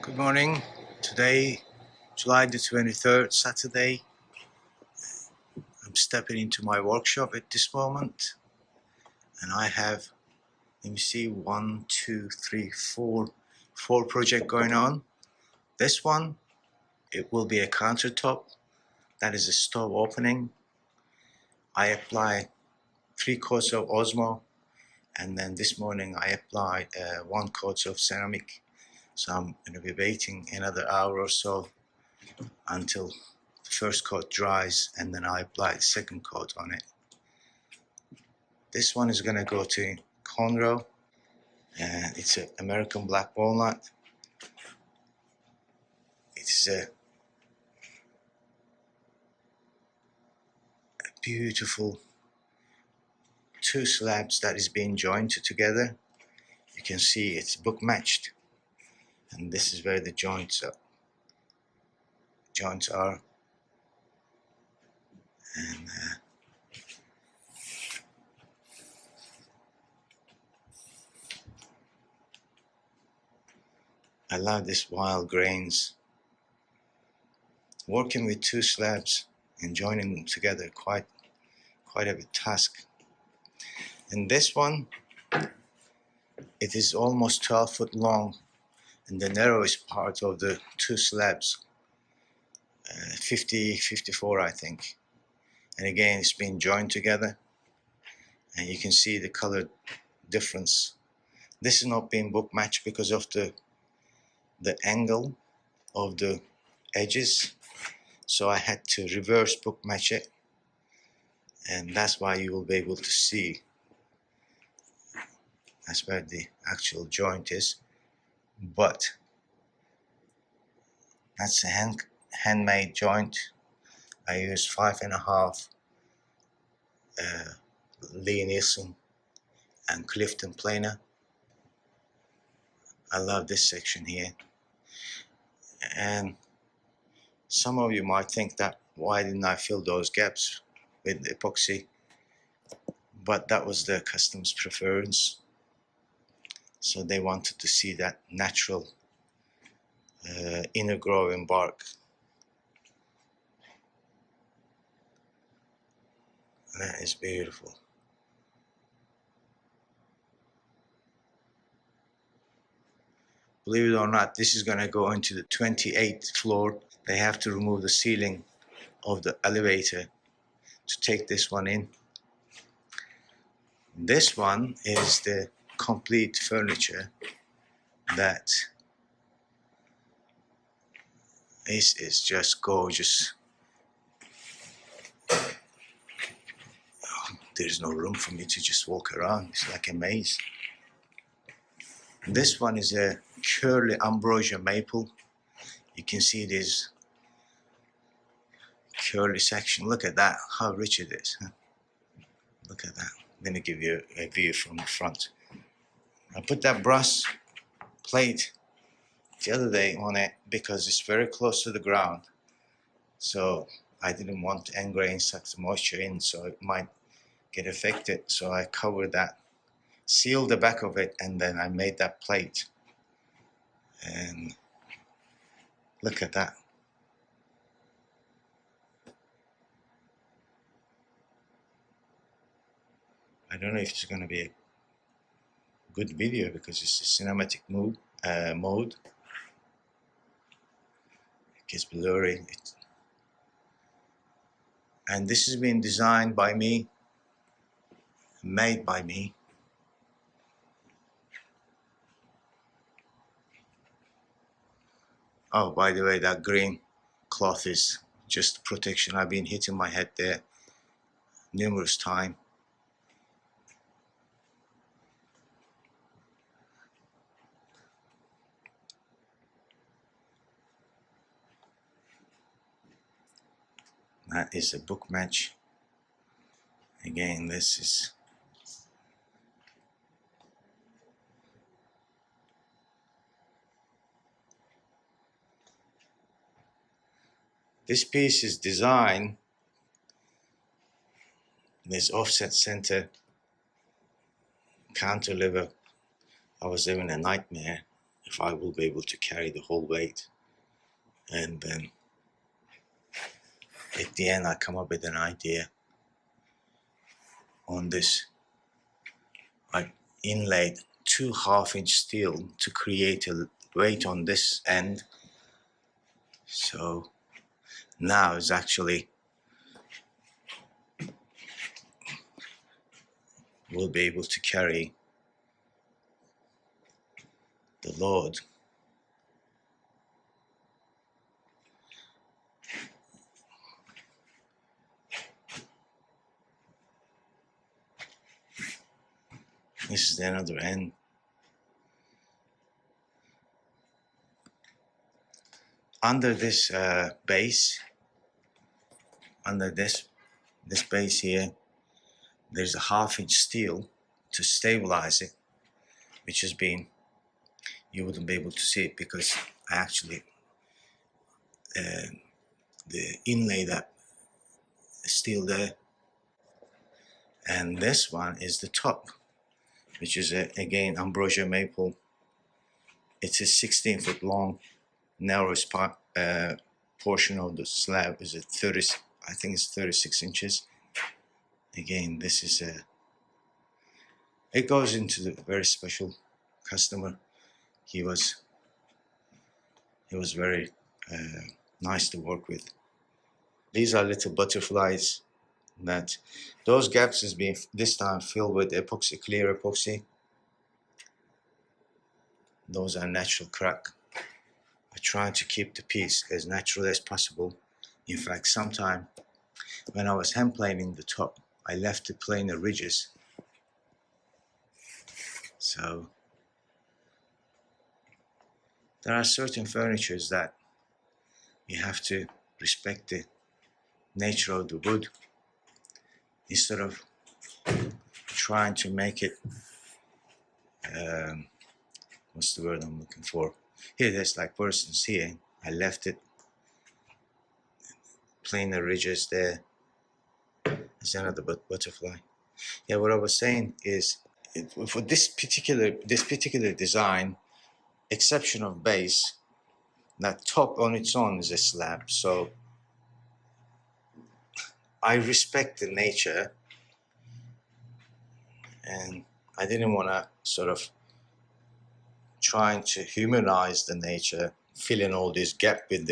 Good morning. Today, July the 23rd, Saturday. I'm stepping into my workshop at this moment, and I have, let me see, four projects going on. This one, it will be a countertop. That is a stove opening. I apply 3 coats of Osmo, and then this morning I applied 1 coat of ceramic. So I'm going to be waiting another hour or so until the first coat dries, and then I apply the second coat on it. This one is going to go to cornrow, and it's an American black walnut. It's a beautiful 2 slabs that is being joined together. You can see it's book matched, and this is where the joints are. And I love this wild grains. Working with 2 slabs and joining them together, quite a bit task. And this one, it is almost 12 foot long, and the narrowest part of the 2 slabs, 54 I think. And again, it's been joined together, and you can see the color difference. This is not being book matched because of the angle of the edges, so I had to reverse book match it, and that's why you will be able to see. That's where the actual joint is, but that's a handmade joint. I use 5.5 Lee Nielsen and Clifton planer. I love this section here, and some of you might think that why didn't I fill those gaps with epoxy, but that was the customer's preference. So they wanted to see that natural inner growing bark. That is beautiful. Believe it or not, this is going to go into the 28th floor. They have to remove the ceiling of the elevator to take this one in. This one is the complete furniture that is just gorgeous. There's no room for me to just walk around. It's like a maze. This one is a curly ambrosia maple. You can see this curly section. Look at that, how rich it is. Look at that. Let me give you a view from the front. I put that brass plate the other day on it because it's very close to the ground. So I didn't want the end grain suck the moisture in, so it might get affected. So I covered that, sealed the back of it, and then I made that plate. And look at that. I don't know if it's going to be a good video because it's a cinematic mode. It gets blurry. And this has been designed by me, made by me. Oh, by the way, that green cloth is just protection. I've been hitting my head there numerous times. That is a book match. Again, this is this piece is designed. This offset center cantilever, I was having a nightmare, if I will be able to carry the whole weight. And then at the end I come up with an idea on this. I inlaid 2 half-inch steel to create a weight on this end. So now it's actually will be able to carry the load. This is the another end. Under this base, under this base here, there's a half-inch steel to stabilize it, which has been, you wouldn't be able to see it because I actually the inlay that steel there. And this one is the top, which is again ambrosia maple. It's a 16-foot long, narrowest portion of the slab is at 30. I think it's 36 inches. Again, this is it goes into the very special customer. He was very nice to work with. These are little butterflies. That those gaps has been this time filled with epoxy, clear epoxy. Those are natural crack. I try to keep the piece as natural as possible. In fact, sometime when I was hand planing the top, I left the planer ridges. So there are certain furnitures that you have to respect the nature of the wood instead of trying to make it what's the word I'm looking for? Here, there's like, for instance, here I left it plainer ridges there. There's another butterfly. Yeah, what I was saying is, for this particular design, exception of base, that top on its own is a slab. So I respect the nature, and I didn't want to sort of trying to humanize the nature, fill in all this gap with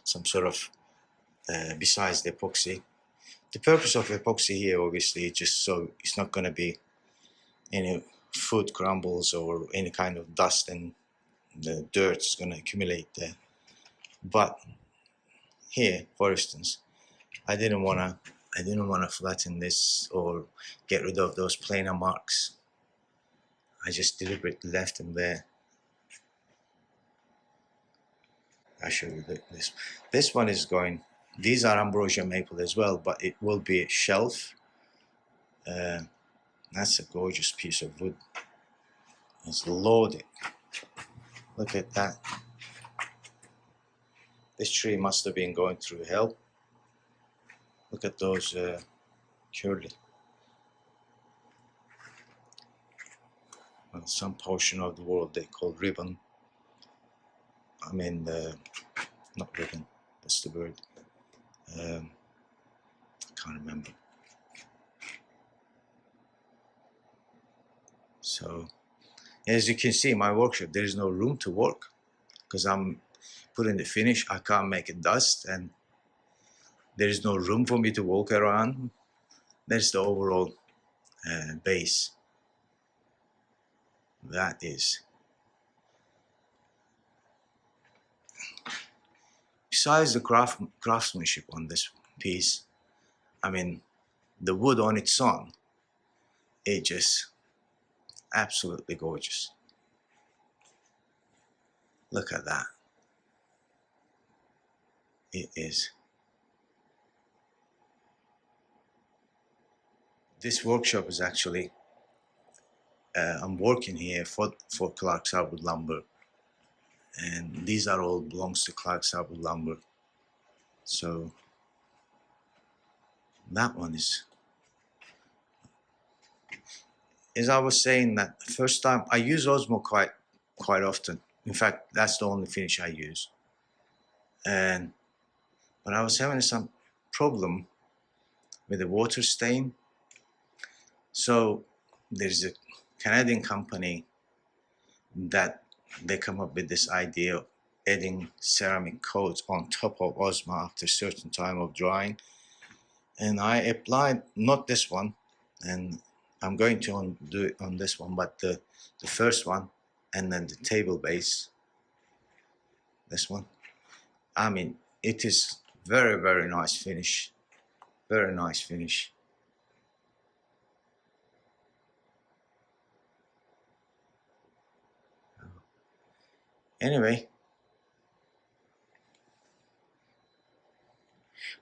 some sort of besides the epoxy. The purpose of epoxy here, obviously, just so it's not going to be any food crumbles or any kind of dust and the dirt is going to accumulate there. But here, for instance, I didn't want to flatten this or get rid of those planer marks. I just deliberately left them there. I show you this. This one is going. These are ambrosia maple as well, but it will be a shelf. That's a gorgeous piece of wood. It's loaded. Look at that. This tree must have been going through hell. Look at those curly. Well, some portion of the world they call ribbon. I mean, not ribbon. What's the word? I can't remember. So, as you can see, in my workshop, there is no room to work because I'm putting the finish. I can't make it dust, and there is no room for me to walk around. That's the overall base. That is. Besides the craftsmanship on this piece, I mean, the wood on its own, it just absolutely gorgeous. Look at that. It is. This workshop is actually, I'm working here for Clark's Hardwood Lumber, and these are all belongs to Clark's Hardwood Lumber. So that one is, as I was saying, that first time I use Osmo quite often In fact, that's the only finish I use. But I was having some problem with the water stain. So there's a Canadian company that they come up with this idea of adding ceramic coats on top of Osmo after a certain time of drying. And I applied, not this one, and I'm going to do it on this one, but the first one, and then the table base, this one. I mean, it is very, very nice finish. Very nice finish. Anyway,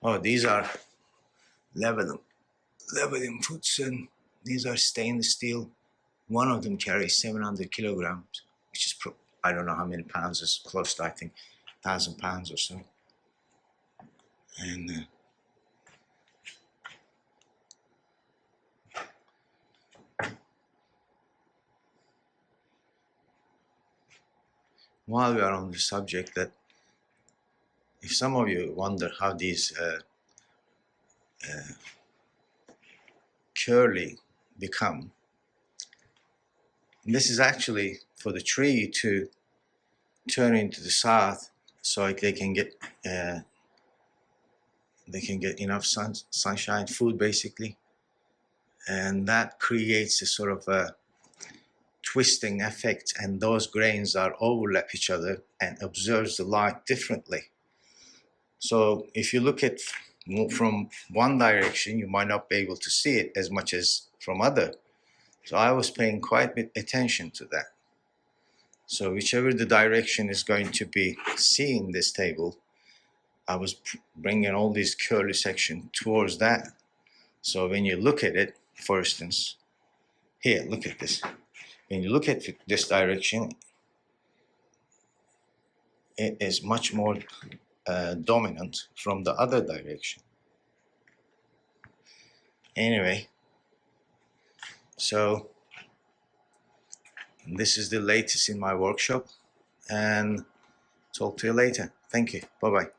oh, these are leveling foots, and these are stainless steel. One of them carries 700 kilograms, which is I don't know how many pounds. It's close to, I think, 1,000 pounds or so. And while we are on the subject, that if some of you wonder how these curly become, this is actually for the tree to turn into the south, so they can get enough sunshine, food basically, and that creates a sort of a twisting effect, and those grains are overlap each other and absorbs the light differently. So if you look at from one direction, you might not be able to see it as much as from other. So I was paying quite a bit attention to that. So whichever the direction is going to be seen this table, I was bringing all these curly section towards that. So when you look at it, for instance, here, look at this. When you look at this direction, it is much more dominant from the other direction. Anyway, so this is the latest in my workshop, and talk to you later. Thank you. Bye-bye.